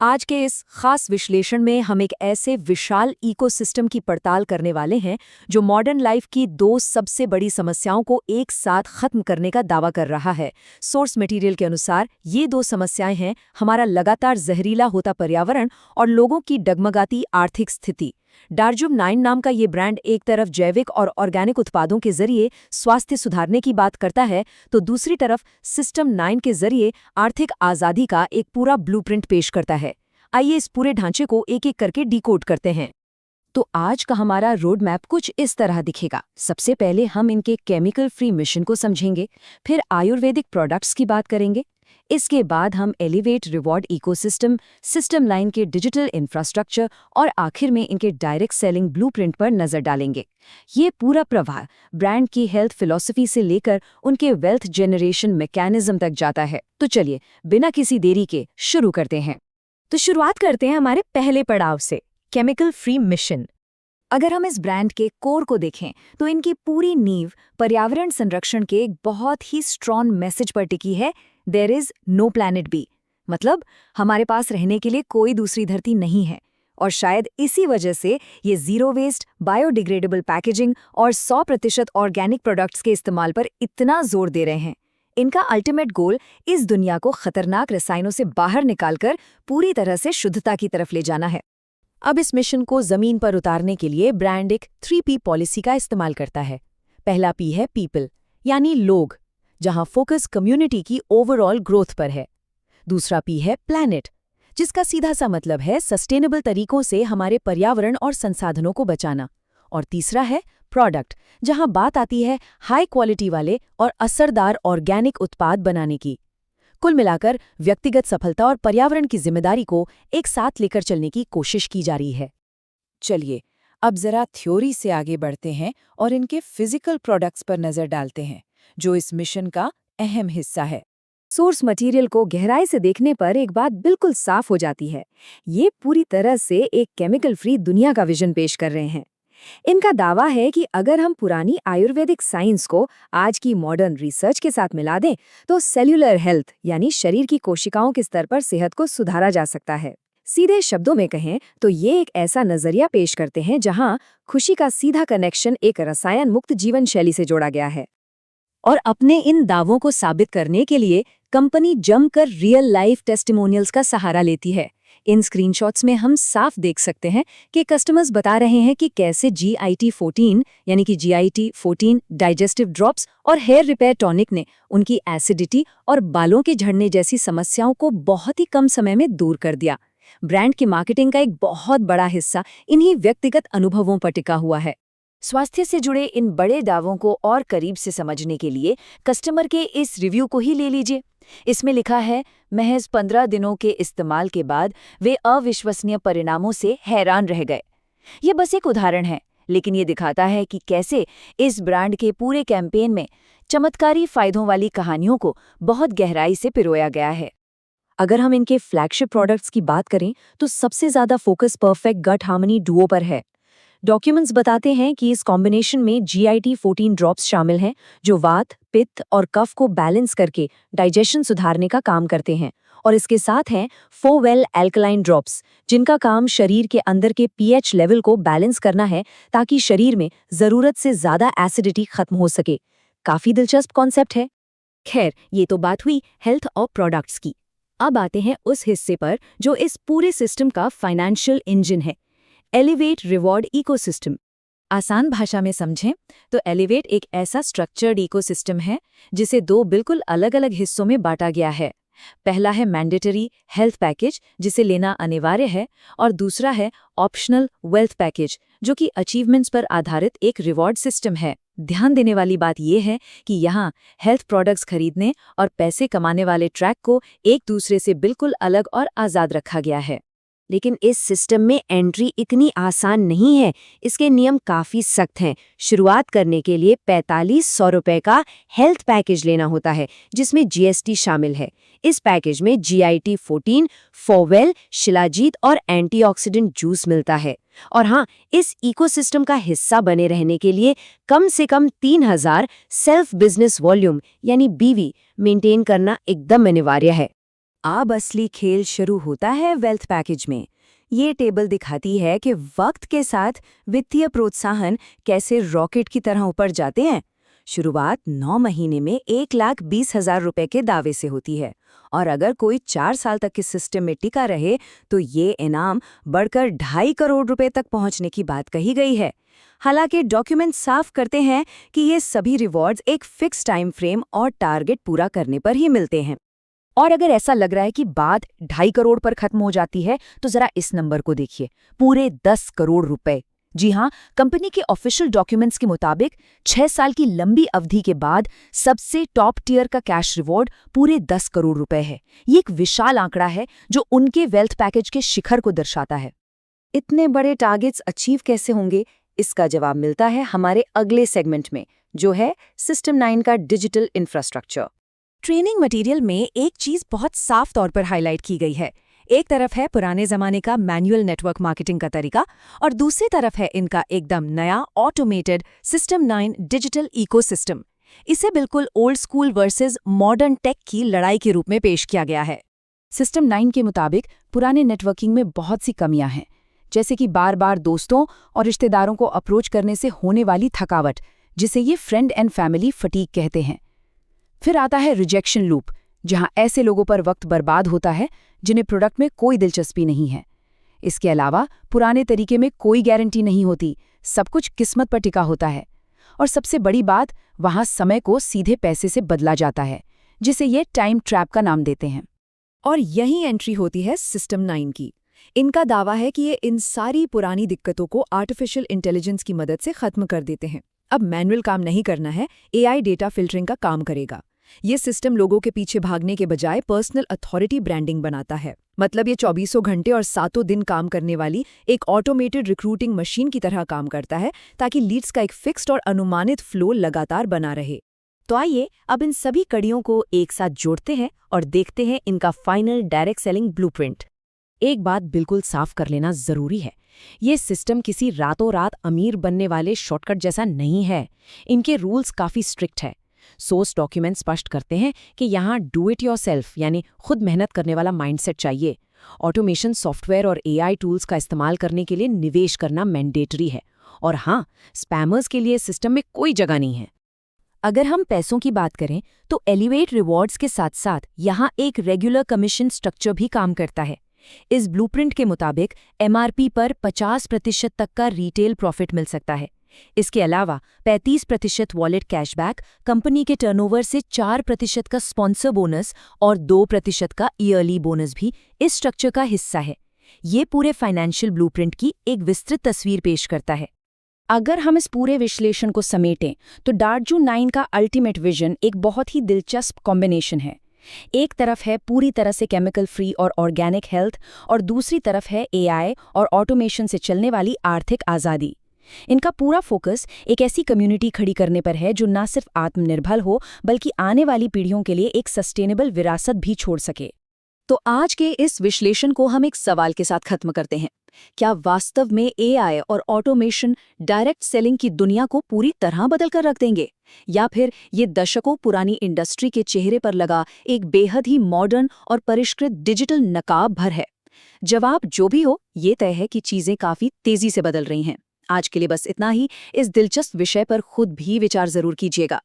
आज के इस खास विश्लेषण में हम एक ऐसे विशाल इकोसिस्टम की पड़ताल करने वाले हैं जो मॉडर्न लाइफ की दो सबसे बड़ी समस्याओं को एक साथ खत्म करने का दावा कर रहा है। सोर्स मटेरियल के अनुसार ये दो समस्याएं हैं हमारा लगातार जहरीला होता पर्यावरण और लोगों की डगमगाती आर्थिक स्थिति। डार्जुम 9 नाम का ये ब्रांड एक तरफ जैविक और ऑर्गेनिक उत्पादों के जरिए स्वास्थ्य सुधारने की बात करता है तो दूसरी तरफ सिस्टम 9 के जरिए आर्थिक आज़ादी का एक पूरा ब्लूप्रिंट पेश करता है। आइए इस पूरे ढांचे को एक एक करके डिकोड करते हैं। तो आज का हमारा रोड मैप कुछ इस तरह दिखेगा। सबसे पहले हम इनके केमिकल फ्री मिशन को समझेंगे, फिर आयुर्वेदिक प्रोडक्ट्स की बात करेंगे, इसके बाद हम एलिवेट रिवॉर्ड इकोसिस्टम, सिस्टम 9 के डिजिटल इंफ्रास्ट्रक्चर और आखिर में इनके डायरेक्ट सेलिंग ब्लूप्रिंट पर नजर डालेंगे। ये पूरा प्रवाह ब्रांड की हेल्थ फिलॉसफी से लेकर उनके वेल्थ जनरेशन मैकेनिज्म तक जाता है। तो चलिए बिना किसी देरी के शुरू करते हैं। तो शुरुआत करते हैं हमारे पहले पड़ाव से, केमिकल फ्री मिशन। अगर हम इस ब्रांड के कोर को देखें तो इनकी पूरी नींव पर्यावरण संरक्षण के एक बहुत ही स्ट्रॉन्ग मैसेज पर टिकी है, there is no planet B. मतलब हमारे पास रहने के लिए कोई दूसरी धरती नहीं है। और शायद इसी वजह से ये जीरो वेस्ट, बायोडिग्रेडेबल पैकेजिंग और 100% ऑर्गेनिक प्रोडक्ट्स के इस्तेमाल पर इतना जोर दे रहे हैं। इनका अल्टीमेट गोल इस दुनिया को खतरनाक रसायनों से बाहर निकालकर पूरी तरह से शुद्धता की तरफ ले जाना है। अब इस मिशन को जमीन पर उतारने के लिए ब्रांड एक 3P पॉलिसी का इस्तेमाल करता है। पहला P है पीपल, यानी लोग, जहां फोकस कम्युनिटी की ओवरऑल ग्रोथ पर है। दूसरा P है प्लैनेट, जिसका सीधा सा मतलब है सस्टेनेबल तरीकों से हमारे पर्यावरण और संसाधनों को बचाना। और तीसरा है प्रोडक्ट, जहां बात आती है हाई क्वालिटी वाले और असरदार ऑर्गेनिक उत्पाद बनाने की। कुल मिलाकर व्यक्तिगत सफलता और पर्यावरण की जिम्मेदारी को एक साथ लेकर चलने की कोशिश की जा रही है। चलिए अब जरा थ्योरी से आगे बढ़ते हैं और इनके फिजिकल प्रोडक्ट्स पर नजर डालते हैं, जो इस मिशन का अहम हिस्सा है। सोर्स मटेरियल को गहराई से देखने पर एक बात बिल्कुल साफ हो जाती है, ये पूरी तरह से एक केमिकल फ्री दुनिया का विजन पेश कर रहे हैं। इनका दावा है कि अगर हम पुरानी आयुर्वेदिक साइंस को आज की मॉडर्न रिसर्च के साथ मिला दें तो सेल्यूलर हेल्थ यानी शरीर की कोशिकाओं के स्तर पर सेहत को सुधारा जा सकता है। सीधे शब्दों में कहें तो ये एक ऐसा नजरिया पेश करते हैं जहां खुशी का सीधा कनेक्शन एक रसायन मुक्त जीवन शैली से जोड़ा गया है। और अपने इन दावों को साबित करने के लिए कंपनी जमकर रियल लाइफ टेस्टिमोनियल्स का सहारा लेती है। इन स्क्रीनशॉट्स में हम साफ देख सकते हैं कि कस्टमर्स बता रहे हैं कि कैसे GIT14 यानी कि GIT14 डाइजेस्टिव ड्रॉप्स और हेयर रिपेयर टॉनिक ने उनकी एसिडिटी और बालों के झड़ने जैसी समस्याओं को बहुत ही कम समय में दूर कर दिया। ब्रांड की मार्केटिंग का एक बहुत बड़ा हिस्सा इन्हीं व्यक्तिगत अनुभवों पर टिका हुआ है। स्वास्थ्य से जुड़े इन बड़े दावों को और करीब से समझने के लिए कस्टमर के इस रिव्यू को ही ले लीजिए। इसमें लिखा है, महज 15 दिनों के इस्तेमाल के बाद वे अविश्वसनीय परिणामों से हैरान रह गए। ये बस एक उदाहरण है, लेकिन ये दिखाता है कि कैसे इस ब्रांड के पूरे कैंपेन में चमत्कारी फायदों वाली कहानियों को बहुत गहराई से पिरोया गया है। अगर हम इनके फ्लैगशिप प्रोडक्ट्स की बात करें तो सबसे ज्यादा फोकस परफेक्ट गट हार्मनी डुओ पर है। डॉक्यूमेंट्स बताते हैं कि इस कॉम्बिनेशन में GIT14 ड्रॉप्स शामिल हैं, जो वात, पित्त और कफ को बैलेंस करके डाइजेशन सुधारने का काम करते हैं। और इसके साथ हैं 4वेल एल्कलाइन ड्रॉप्स, जिनका काम शरीर के अंदर के pH लेवल को बैलेंस करना है ताकि शरीर में जरूरत से ज्यादा एसिडिटी खत्म हो सके। काफी दिलचस्प कॉन्सेप्ट है। खैर, ये तो बात हुई हेल्थ और प्रोडक्ट्स की। अब आते हैं उस हिस्से पर जो इस पूरे सिस्टम का फाइनेंशियल इंजन है, एलिवेट रिवॉर्ड इकोसिस्टम। आसान भाषा में समझें तो एलिवेट एक ऐसा स्ट्रक्चर्ड इकोसिस्टम है जिसे दो बिल्कुल अलग अलग हिस्सों में बांटा गया है। पहला है मैंडेटरी हेल्थ पैकेज, जिसे लेना अनिवार्य है, और दूसरा है ऑप्शनल वेल्थ पैकेज, जो कि अचीवमेंट्स पर आधारित एक रिवॉर्ड सिस्टम है। ध्यान देने वाली बात यह है कि यहाँ हेल्थ प्रोडक्ट्स खरीदने और पैसे कमाने वाले ट्रैक को एक दूसरे से बिल्कुल अलग और आज़ाद रखा गया है। लेकिन इस सिस्टम में एंट्री इतनी आसान नहीं है, इसके नियम काफ़ी सख्त हैं। शुरुआत करने के लिए 4500 रुपये का हेल्थ पैकेज लेना होता है, जिसमें GST शामिल है। इस पैकेज में GIT14, 4वेल, शिलाजीत और एंटीऑक्सीडेंट जूस मिलता है। और हाँ, इस इकोसिस्टम का हिस्सा बने रहने के लिए कम से कम 3000 सेल्फ बिजनेस वॉल्यूम यानी BV मेंटेन करना एकदम अनिवार्य है। अब असली खेल शुरू होता है वेल्थ पैकेज में। ये टेबल दिखाती है कि वक्त के साथ वित्तीय प्रोत्साहन कैसे रॉकेट की तरह ऊपर जाते हैं। शुरुआत 9 महीने में 1,20,000 रुपए के दावे से होती है, और अगर कोई 4 साल तक इस सिस्टम में टिका रहे तो ये इनाम बढ़कर 2.5 करोड़ रुपए तक पहुंचने की बात कही गई है। हालांकि डॉक्यूमेंट साफ करते हैं कि ये सभी रिवॉर्ड्स एक फिक्स टाइम फ्रेम और टारगेट पूरा करने पर ही मिलते हैं। और अगर ऐसा लग रहा है कि बात 2.5 करोड़ पर खत्म हो जाती है, तो जरा इस नंबर को देखिए, पूरे 10 करोड़ रुपए। जी हाँ, कंपनी के ऑफिशियल डॉक्यूमेंट्स के मुताबिक 6 साल की लंबी अवधि के बाद सबसे टॉप टियर का कैश रिवॉर्ड पूरे 10 करोड़ रुपए है। ये एक विशाल आंकड़ा है जो उनके वेल्थ पैकेज के शिखर को दर्शाता है। इतने बड़े टारगेट्स अचीव कैसे होंगे, इसका जवाब मिलता है हमारे अगले सेगमेंट में, जो है सिस्टम 9 का डिजिटल इंफ्रास्ट्रक्चर। ट्रेनिंग मटेरियल में एक चीज बहुत साफ तौर पर हाईलाइट की गई है। एक तरफ है पुराने जमाने का मैनुअल नेटवर्क मार्केटिंग का तरीका, और दूसरी तरफ है इनका एकदम नया ऑटोमेटेड सिस्टम 9 डिजिटल इकोसिस्टम। इसे बिल्कुल old school versus modern tech की लड़ाई के रूप में पेश किया गया है। सिस्टम 9 के मुताबिक पुराने नेटवर्किंग में बहुत सी कमियां हैं, जैसे कि बार बार दोस्तों और रिश्तेदारों को अप्रोच करने से होने वाली थकावट, जिसे ये फ्रेंड एंड फैमिली फटीग कहते हैं। फिर आता है रिजेक्शन लूप, जहां ऐसे लोगों पर वक्त बर्बाद होता है जिन्हें प्रोडक्ट में कोई दिलचस्पी नहीं है। इसके अलावा पुराने तरीके में कोई गारंटी नहीं होती, सब कुछ किस्मत पर टिका होता है। और सबसे बड़ी बात, वहां समय को सीधे पैसे से बदला जाता है, जिसे ये टाइम ट्रैप का नाम देते हैं। और यही एंट्री होती है सिस्टम 9 की। इनका दावा है कि ये इन सारी पुरानी दिक्कतों को आर्टिफिशियल इंटेलिजेंस की मदद से खत्म कर देते हैं। अब मैनुअल काम नहीं करना है, एआई डेटा फिल्टरिंग का काम करेगा। ये सिस्टम लोगों के पीछे भागने के बजाय पर्सनल अथॉरिटी ब्रांडिंग बनाता है। मतलब ये 24 घंटे और 7 दिन काम करने वाली एक ऑटोमेटेड रिक्रूटिंग मशीन की तरह काम करता है, ताकि लीड्स का एक फिक्स्ड और अनुमानित फ्लो लगातार बना रहे। तो आइए अब इन सभी कड़ियों को एक साथ जोड़ते हैं और देखते हैं इनका फाइनल डायरेक्ट सेलिंग ब्लूप्रिंट। एक बात बिल्कुल साफ कर लेना जरूरी है, ये सिस्टम किसी रातों रात अमीर बनने वाले शॉर्टकट जैसा नहीं है। इनके रूल्स काफ़ी स्ट्रिक्ट है। सोर्स डॉक्यूमेंट स्पष्ट करते हैं कि यहाँ डू इट योरसेल्फ यानी खुद मेहनत करने वाला माइंडसेट चाहिए। ऑटोमेशन सॉफ्टवेयर और एआई टूल्स का इस्तेमाल करने के लिए निवेश करना मैंडेटरी है। और हाँ, स्पैमर्स के लिए सिस्टम में कोई जगह नहीं है। अगर हम पैसों की बात करें तो एलिवेट रिवॉर्ड्स के साथ साथ यहाँ एक रेगुलर कमीशन स्ट्रक्चर भी काम करता है। इस ब्लूप्रिंट के मुताबिक एमआरपी पर 50% तक का रिटेल प्रॉफिट मिल सकता है। इसके अलावा 35% वॉलेट कैशबैक, कंपनी के टर्नओवर से 4% का स्पॉन्सर बोनस और 2% का ईयरली बोनस भी इस स्ट्रक्चर का हिस्सा है। ये पूरे फाइनेंशियल ब्लूप्रिंट की एक विस्तृत तस्वीर पेश करता है। अगर हम इस पूरे विश्लेषण को समेटें तो डार्जू 9 का अल्टीमेट विजन एक बहुत ही दिलचस्प कॉम्बिनेशन है। एक तरफ है पूरी तरह से केमिकल फ्री और ऑर्गेनिक हेल्थ, और दूसरी तरफ है एआई और ऑटोमेशन से चलने वाली आर्थिक आज़ादी। इनका पूरा फोकस एक ऐसी कम्युनिटी खड़ी करने पर है जो न सिर्फ आत्मनिर्भर हो बल्कि आने वाली पीढ़ियों के लिए एक सस्टेनेबल विरासत भी छोड़ सके। तो आज के इस विश्लेषण को हम एक सवाल के साथ खत्म करते हैं। क्या वास्तव में एआई और ऑटोमेशन डायरेक्ट सेलिंग की दुनिया को पूरी तरह बदल कर रख देंगे, या फिर ये दशकों पुरानी इंडस्ट्री के चेहरे पर लगा एक बेहद ही मॉडर्न और परिष्कृत डिजिटल नकाब भर है? जवाब जो भी हो, ये तय है कि चीजें काफी तेजी से बदल रही हैं। आज के लिए बस इतना ही। इस दिलचस्प विषय पर खुद भी विचार जरूर कीजिएगा।